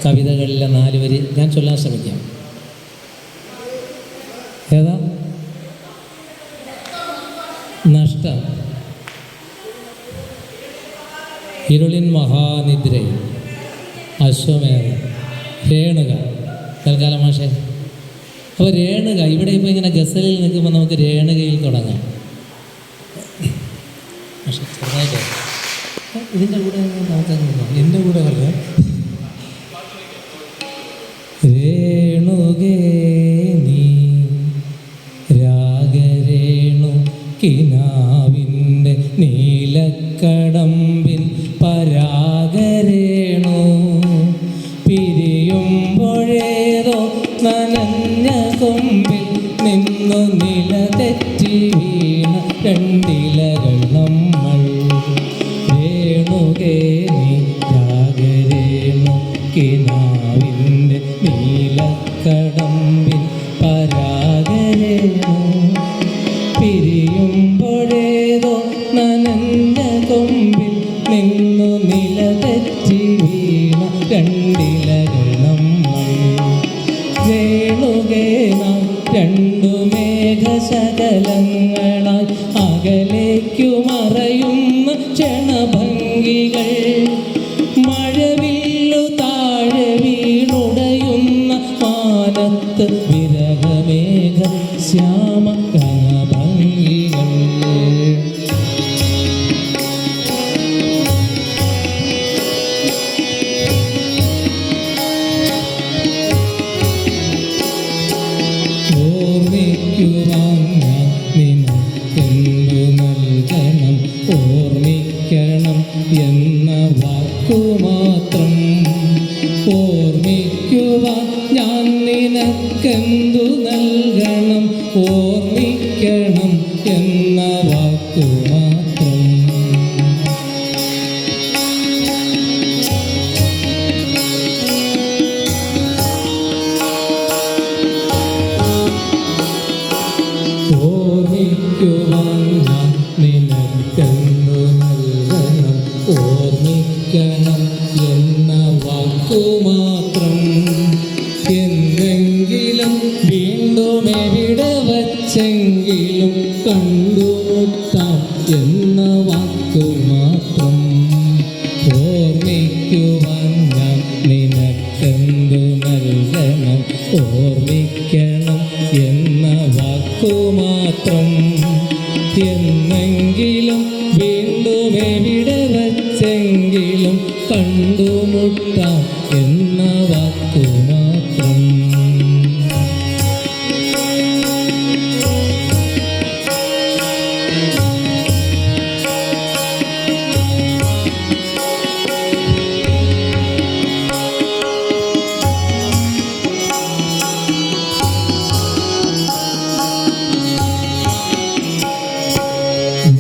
കവിതകളിലെ 4 വരി ഞാൻ ചൊല്ലാൻ ശ്രമിക്കാം. ഏതാ? നഷ്ടം. ഇരുളിൻ മഹാനിദ്രയിൽ അശ്വമേധം. രേണുക. തൽക്കാലം മാഷേ. അപ്പോൾ രേണുക ഇവിടെ ഇപ്പോൾ ഇങ്ങനെ ഗസലിൽ നിൽക്കുമ്പോൾ നമുക്ക് രേണുകയിൽ തുടങ്ങാം. പക്ഷേ ചെറുതായിട്ട് ഇതിൻ്റെ കൂടെ നമുക്കങ്ങ് എൻ്റെ കൂടെ പറയാം. രേണുകേ നീ രാഗരേണു കിനാവിൻ്റെ നീലക്കടമ്പിൻ പരാഗരേണു പിരിയുമ്പോഴേതോ നനഞ്ഞ കൊമ്പിൽ നിന്നു നില തെറ്റി വീണ രണ്ടിലകൾ നമ്മൾ. രേണുകേ നീ രാഗരേണു കിനാവിൻ്റെ നീലക്കടമ്പിൻ പരാഗരേണു പിരിയുമ്പോഴേതോ നനഞ്ഞ കൊമ്പിൽ നിന്നു നില തെറ്റി വീണ രണ്ടിലകൾ നമ്മൾ. രേണുകേ നാം രണ്ടു മേഘശകലങ്ങളായി അകലേക്കു മറയുന്ന ക്ഷണഭംഗികൾ. മഴവില്ലു താഴെ വീണുടയുന്ന മാനത്ത് വിരഹമേഘ ശ്യാമ കനഭംഗികൾ. ഓർമ്മിക്കുവാൻ ഞാൻ നിനക്കെന്തു നൽകണം, ഓർമ്മിക്കണം എന്ന വാക്കുമാത്രം. ഓർമ്മിക്കുവാൻ ഞാൻ നിനക്കെന്തു നൽകണം, ഓർമ്മിക്കണം എന്ന വാക്കുമാത്രം. ഓർമ്മിക്കുവാൻ ഞാൻ നിനക്കെന്തു നൽകണം, ഓർമ്മിക്കണം എന്ന വാക്കുമാത്രം. എന്നെങ്കിലും വീണ്ടും എവിടെ വച്ചെങ്കിലും കണ്ടുമുട്ടാം എന്ന വാക്കുമാത്രം. ഓർമ്മിക്കുവാൻ ഞാൻ നിനക്കെന്തു നൽകണം, ഓർമ്മിക്കണം എന്ന വാക്കുമാത്രം. എന്നെങ്കിലും വീണ്ടും എവിടെ വച്ചെങ്കിലും കണ്ടുമുട്ടാം എന്ന വാക്കുമാത്രം.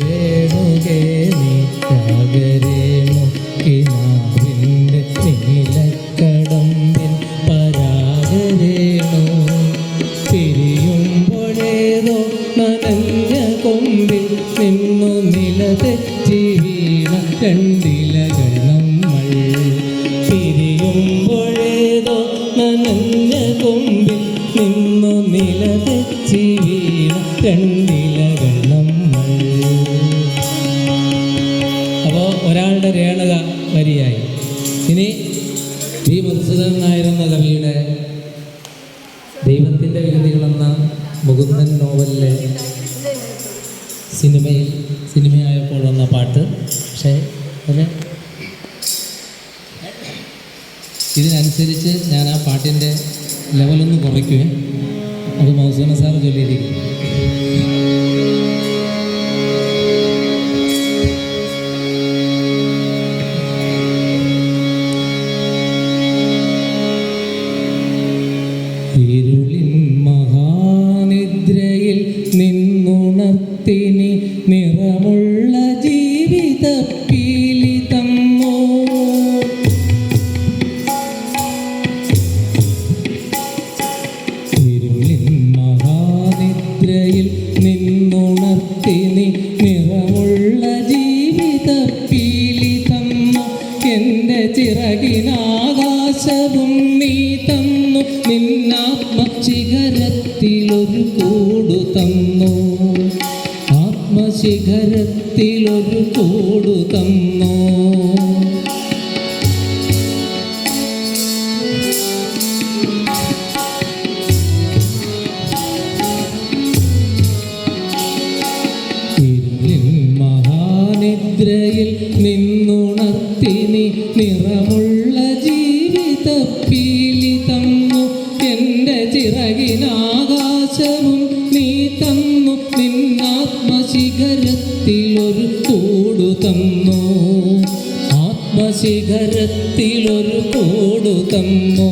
രേണുകേ നീ രാഗരേണു കിനാവിൻ്റെ നീലക്കടമ്പിൻ പരാഗരേണു പിരിയുമ്പോഴേതോ നനഞ്ഞ കൊമ്പിൽ നിന്നു നില തെറ്റി വീണ രണ്ടിലകൾ നമ്മൾ. പിരിയുമ്പോഴേതോ നനഞ്ഞ കൊമ്പിൽ നിന്നു നില തെറ്റി വീണ രണ്ടിലകൾ നമ്മൾ. അപ്പോൾ ഒരാളുടെ രേണുക വരിയായി. ഇനി വി മധുസൂദനൻ നായർ എന്ന കവിയുടെ ദൈവത്തിൻ്റെ വികൃതികളെന്ന മുകുന്ദൻ നോവലിലെ സിനിമയായപ്പോൾ വന്ന പാട്ട്. പക്ഷേ ഇതിനനുസരിച്ച് ഞാൻ ആ പാട്ടിൻ്റെ ലെവലൊന്ന് കുറയ്ക്കുവേ. അത് മധുസൂദനൻ സാർ ചൊല്ലിയിരിക്കും. ഇരുളിൻ മഹാനിദ്രയിൽ നിന്നുണർത്തിനി നിറമുള്ള ജീവിത പീലി തമ്മോ. ഇരുളിൻ മഹാനിദ്രയിൽ നിന്നു ആകാശവും നീ തന്നു, നിന്നാത്മശിഖരത്തിലൊരു കൂടു തന്നു, ആത്മശിഖരത്തിലൊരു കൂടു തന്നു. മഹാനിദ്രയിൽ നിന്നുണർത്തി നീ നിറമുള്ള ജീവിതപ്പീലി തന്നു, എൻ്റെ ചിറകിനാകാശവും നീ തന്നു, നിന്നാത്മശിഖരത്തിലൊരു കൂടു തന്നു, ആത്മശിഖരത്തിലൊരു കൂടു തന്നു.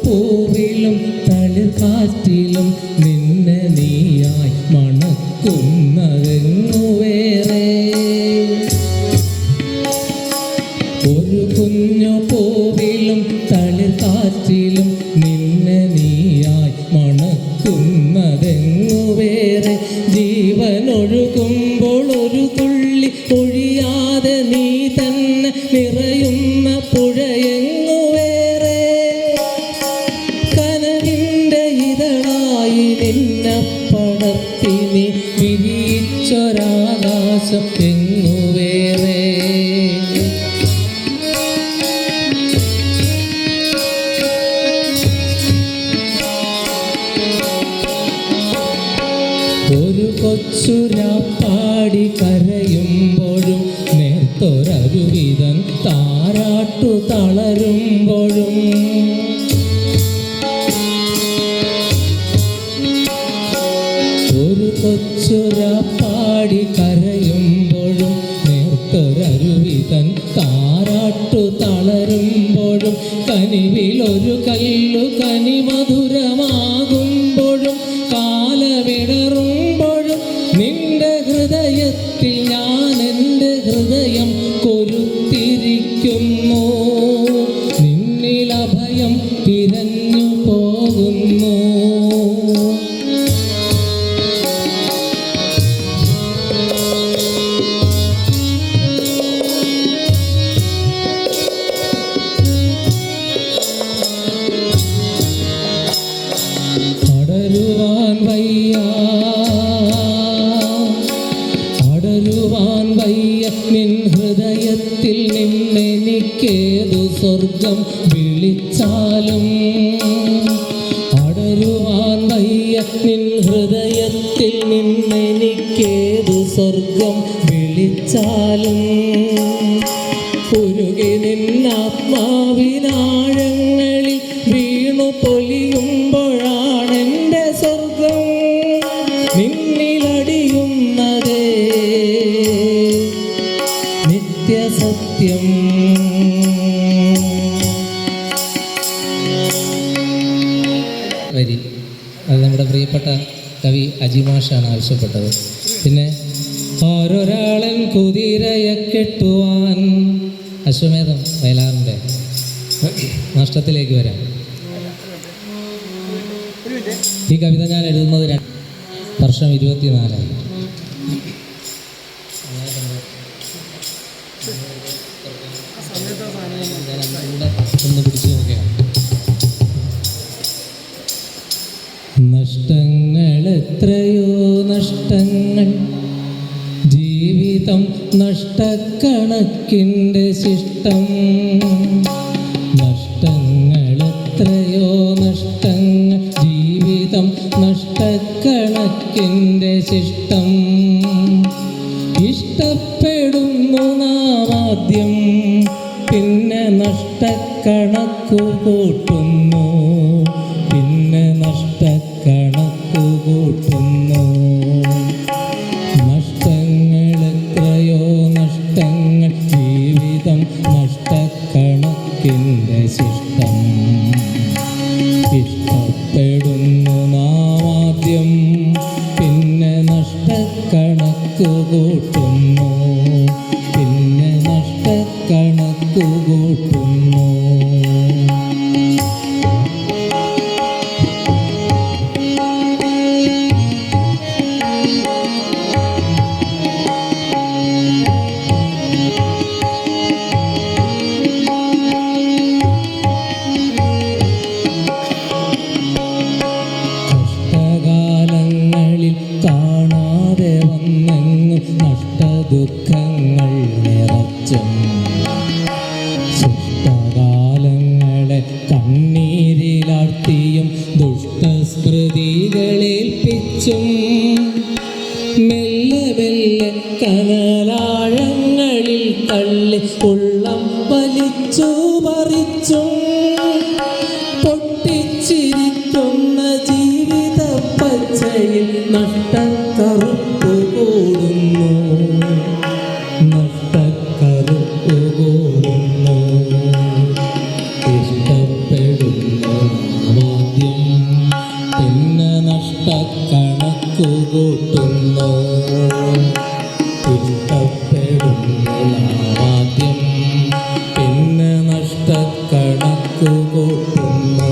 പൂവിലും തളിർക്കാറ്റിലും നിന്നെ നീയായി മണക്കുന്നതെങ്ങു വേറെ, ഒരു കുഞ്ഞു പൂവിലും തളിർക്കാറ്റിലും നിന്നെ നീയായി മണക്കുന്നതെങ്ങു വേറെ, ജീവനൊഴുകുമ്പോൾ ഒരു തുള്ളി ഒഴിയാതെ നീ തന്നെ നിറയുന്ന പുഴയെങ്ങു വേറെ, നിന്നെ പടർത്തി നീ വിരിച്ചൊരാകാശം എങ്ങു വേറെ. ഒരു കൊച്ചുരാപ്പാടി കരയുമ്പോഴും നേർത്തൊരരുവിതൻ താരാട്ടു തളരുമ്പോഴും, ഒരു കൊച്ചുരാപ്പാടി കരയുമ്പോഴും നേർത്തൊരരുവിതൻ താരാട്ടു തളരുമ്പോഴും, കനിവിലൊരു കല്ലു കനിമധുരമാകുമ്പോഴും, കാലമിടറുമ്പോഴും നിന്റെ ഹൃദയത്തിൽ ഞാൻ എൻ്റെ ഹൃദയം കൊരുത്തിരിക്കുന്നു, നിന്നിലഭയം തിരഞ്ഞു പോകുന്നു. അടരുവാൻ വയ്യ നിൻ ഹൃദയത്തിൽ നിന്നെനിക്കേതു സ്വർഗം വിളിച്ചാലും, അടരുവാൻ വയ്യ നിൻ ഹൃദയത്തിൽ നിന്നെനിക്കേതു സ്വർഗം വിളിച്ചാലും, ഉരുകി നിന്നാത്മാവിനാഴങ്ങളിൽ വീണു പൊലിയുമ്പോഴാണെൻ്റെ സ്വർഗം നിന്നിലടിയുന്നതേ നിത്യസത്യം. വരി അത് നമ്മുടെ പ്രിയപ്പെട്ട കവി അജിമാഷാണ് ആവശ്യപ്പെട്ടത്. പിന്നെ ഓരോരാളൻ കുതിരയെ കെട്ടുവാൻ, അശ്വമേധം വയലാറിൻ്റെ നഷ്ടത്തിലേക്ക് വരാം. ഈ കവിത ഞാൻ എഴുതുന്നത് വർഷം 24. ഒന്ന് പിടിച്ചു നോക്കുകയാണ്. നഷ്ടങ്ങൾ എത്രയോ നഷ്ടങ്ങൾ, ജീവിതം നഷ്ടക്കണക്കിൻ്റെ ശിഷ്ടം, നഷ്ടങ്ങൾ എത്രയോ നഷ്ടങ്ങൾ, ജീവിതം നഷ്ടക്കണക്കിൻ്റെ ശിഷ്ടം, ഇഷ്ടപ്പെടുന്നു നാം ആദ്യം, പിന്നെ നഷ്ടക്കണക്കു കൂട്ടുന്നു, പിന്നെ നഷ്ടക്കണക്കു കൂട്ടുന്നു. നഷ്ടങ്ങൾ എത്രയോ നഷ്ടങ്ങൾ, ജീവിതം നഷ്ടക്കണക്കിൻ്റെ ശിഷ്ടം, ഇഷ്ടപ്പെടുന്നു നാം ആദ്യം, പിന്നെ നഷ്ടക്കണക്കു കൂട്ടുന്നു, പിന്നെ നഷ്ടക്കണക്കു കൂട്ടുന്നു. സ്മൃതികളേൽപ്പിച്ചും മെല്ലെ മെല്ലെ കനലാഴങ്ങളിൽ തള്ളി ഉള്ളം വലിച്ചു പറിച്ചും പൊട്ടിച്ചിരിക്കുന്ന ജീവിത പച്ചയിൽ നഷ്ടക്കറുപ്പ് കൂടുന്നു, നഷ്ടക്കറുപ്പ് കൂടുന്നു. ഇഷ്ടപ്പെടുന്നു ആദ്യം പിന്നെ നഷ്ടക്കണക്കു കൂട്ടുന്നു. ഇഷ്ടപ്പെടുന്നു ആദ്യം പിന്നെ നഷ്ടക്കണക്കു കൂട്ടുന്നു.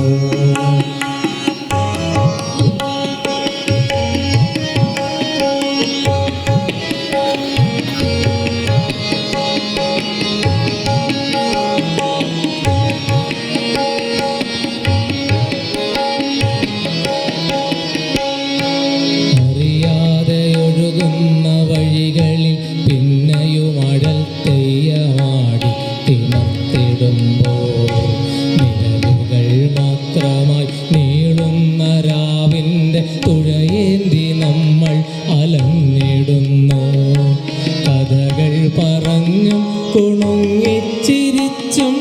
അറിയാതെയൊഴുകുന്ന വഴികളിൽ പിന്നെയും അഴൽ തെയ്യമാടി തിമർത്തിടുമ്പോൾ നിഴലുകൾ മാത്രമായി നീളുന്ന രാവിൻ്റെ തുഴയേന്തി നമ്മൾ അലഞ്ഞിടുന്നു. കഥകൾ പറഞ്ഞും കുണുങ്ങിച്ചിരിച്ചും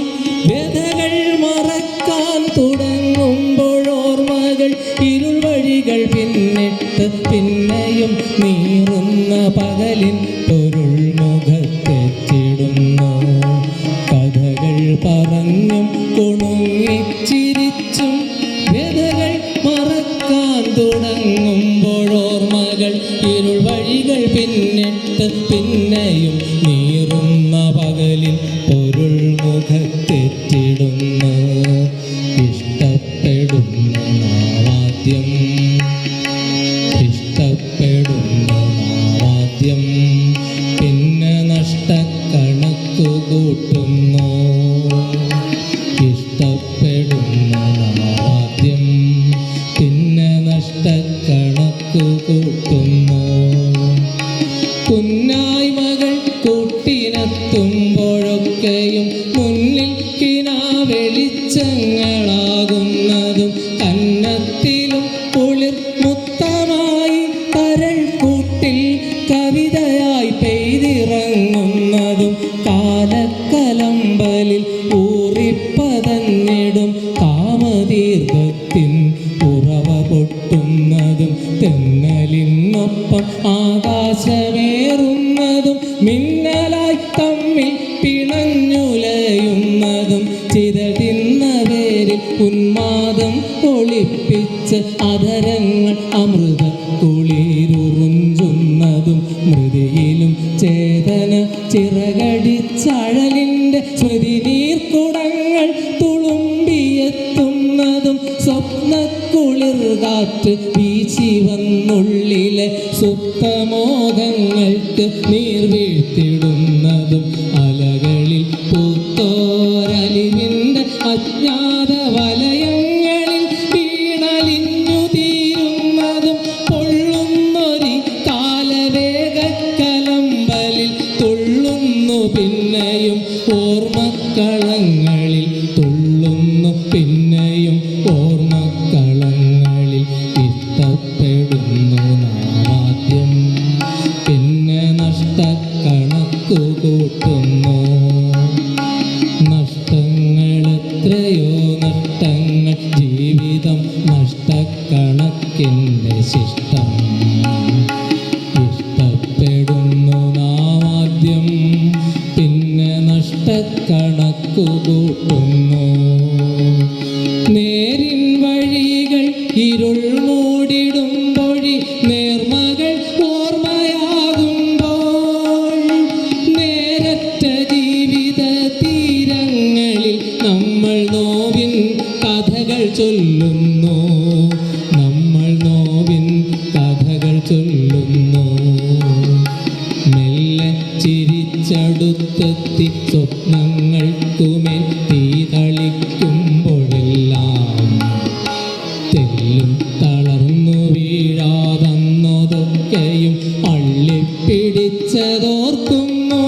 വ്യഥകൾ മറക്കാൻ തുടങ്ങുമ്പോഴോർമ്മകൾ ഇരുൾ വഴികൾ പിന്നിട്ട് പിന്നെയും നീറുന്ന പകലിൻ പൊരുൾ മുഖത്തെത്തിടുന്നു. കഥകൾ പറഞ്ഞും കുണുങ്ങിച്ചിരിച്ചും വ്യഥകൾ മറക്കാൻ തുടങ്ങുമ്പോഴോർമ്മകൾ ഇരുൾ വഴികൾ പിന്നിട്ട് പിന്നെയും നീറുന്ന പകലിൽ പൊരുൾ മുഖത്തെത്തിടുന്നു. ഇഷ്ടപ്പെടുന്നു നാവാദ്യം, ഇഷ്ടപ്പെടുന്നു നാവാദ്യം പിന്നെ നഷ്ടക്കണക്കു കൂട്ടുന്നു. ഇഷ്ടപ്പെടുന്നു നാവാദ്യം പിന്നെ നഷ്ടക്കണക്കു കൂട്ടുന്നു. കുന്നായ്മകൾ കൂട്ടിനെത്തുമ്പോഴൊക്കെയും മുന്നിൽ കിനാവെളിച്ചങ്ങളാകുന്നതും കന്നത്തിലും കുളിർ മുത്തമായി കരൾ കൂട്ടിൽ കവിതയായി പെയ്തിറങ്ങുന്നതും കാലക്കലമ്പലിൽ ഊറിപ്പതഞ്ഞിടും കാമദീർഘത്തിൻ ഉറവ പൊട്ടുന്നതും തെന്നലിനൊപ്പം ആകാശമേറുന്നതും മിന്നലായി തമ്മിൽ പിണഞ്ഞുലയുന്നതും ചിതറിന്ന പേരിൽ ഉന്മാദം ഒളിപ്പിച്ച് അധരങ്ങൾ അമൃത കുളിരുറുഞ്ചുന്നതും മൃതിയിലും ചേതന ചിറകടിച്ചഴലിൻ്റെ സ്മൃതി നീർക്കുടങ്ങൾ തുളുമ്പിയെത്തുന്നതും സ്വപ്നക്കുളിർ കാറ്റ് വീശി വന്നുള്ളിലെ സുപ്തമോഹങ്ങൾക്ക് നീർ വീഴ്ത്തിടുന്നതും അലകളിൽ പൂത്തോരലിവിൻ്റെ അജ്ഞാത വലയങ്ങളിൽ വീണലിഞ്ഞു തീരുന്നതും പൊള്ളുന്നൊരു കാലവേഗക്കലമ്പലിൽ തുള്ളുന്നു പിന്നെയും ഓർമ്മക്കളങ്ങളിൽ തുള്ളുന്നു പിന്നെയും ഓർമ്മക്കളങ്ങളിൽ. ഇഷ്ടപ്പെടുന്നു നാവാദ്യം പിന്നെ നഷ്ടക്കണക്കു കൂട്ടുന്നു. നഷ്ടങ്ങളെത്രയോ നഷ്ടങ്ങൾ ജീവിതം നഷ്ടക്കണക്കിൻ്റെ ശിഷ്ടം. ഇഷ്ടപ്പെടുന്നു നാവാദ്യം പിന്നെ നഷ്ടക്കണക്കു കൂട്ടുന്നു. നേരിൻ വഴികൾ ഇരുൾ മൂടിടുമ്പോഴി നേർമകൾ ഓർമ്മയാകുമ്പോൾ നേരറ്റ ജീവിത തീരങ്ങളിൽ നമ്മൾ നോവിൻ കഥകൾ ചൊല്ലുന്നു, നമ്മൾ നോവിൻ കഥകൾ ചൊല്ലുന്നു. മെല്ലെ ചിരിച്ചടുത്തെത്തി സ്വപ്നങ്ങൾക്കുമേൽ തീ തളിക്കുമ്പോഴെല്ലാം തെല്ലും തളർന്നു വീഴാതന്നതൊക്കെയും അള്ളിപ്പിടിച്ചതോർക്കുന്നു.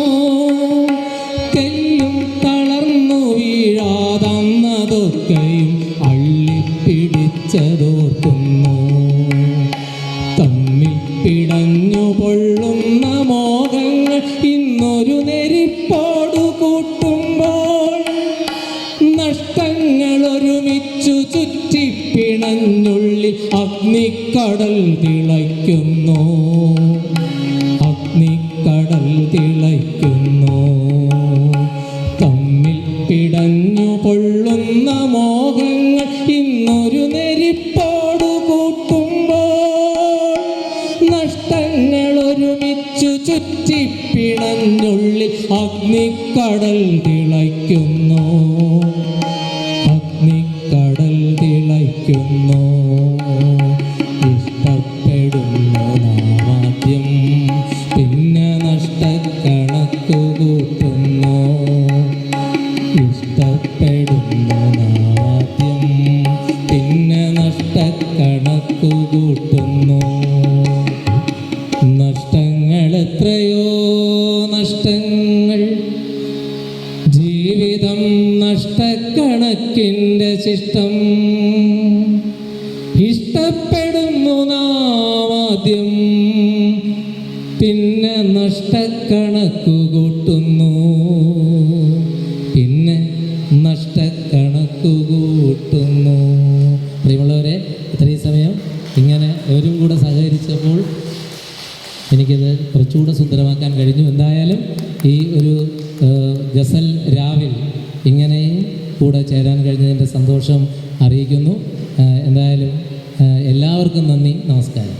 തെല്ലും തളർന്നു വീഴാതന്നതൊക്കെയും അള്ളിപ്പിടിച്ചതോർക്കുന്നു. തിളയ്ക്കുന്നു. തമ്മിൽ പിടഞ്ഞു പൊള്ളുന്ന മോഹങ്ങൾ ഇന്നൊരു നെരിപ്പോടു കൂട്ടുമ്പോൾ നഷ്ടങ്ങൾ ഒരുമിച്ചു ചുറ്റിപ്പിണഞ്ഞുള്ളിൽ അഗ്നിക്കടൽ തിളയ്ക്കുന്നു. അഗ്നിക്കടൽ തിളയ്ക്കുന്നു. തമ്മിൽ പിടഞ്ഞു പൊള്ളുന്ന മോഹങ്ങൾ ഇന്നൊരു നെരിപ്പോടു കൂട്ടുമ്പോൾ നഷ്ടങ്ങൾ ഒരുമിച്ചു ചുറ്റിപ്പിണഞ്ഞുള്ളിൽ അഗ്നിക്കടൽ തിളയ്ക്കുന്നു. അഗ്നിക്കടൽ തിളയ്ക്കുന്നു. ഇഷ്ടപ്പെടുന്നു നാമാദ്യം പിന്നെ നഷ്ടക്കണക്കു കൂട്ടുന്നു. ഇഷ്ടപ്പെടുന്നു നാമാദ്യം പിന്നെ നഷ്ടക്കണക്കു കൂട്ടുന്നു. നഷ്ടങ്ങൾ എത്രയോ നഷ്ടങ്ങൾ, ജീവിതം നഷ്ടക്കണക്കിൻ്റെ ശിഷ്ടം. ഇഷ്ടപ്പെടുന്നു നാമാദ്യം പിന്നെ നഷ്ടക്കണക്കു കൂട്ടുന്നു. പിന്നെ നഷ്ടക്കണക്കു കൂട്ടുന്നു. പ്രിയമുള്ളവരെ, ഇത്രയും സമയം ഇങ്ങനെ എവരും കൂടെ സഹകരിച്ചപ്പോൾ എനിക്കിത് കുറച്ചുകൂടെ സുന്ദരമാക്കാൻ കഴിഞ്ഞു. എന്തായാലും ഈ ഒരു ഗസൽ രാവിൽ ഇങ്ങനെയും കൂടെ ചേരാൻ കഴിഞ്ഞതിൻ്റെ സന്തോഷം അറിയിക്കുന്നു. എന്തായാലും എല്ലാവർക്കും നന്ദി, നമസ്കാരം.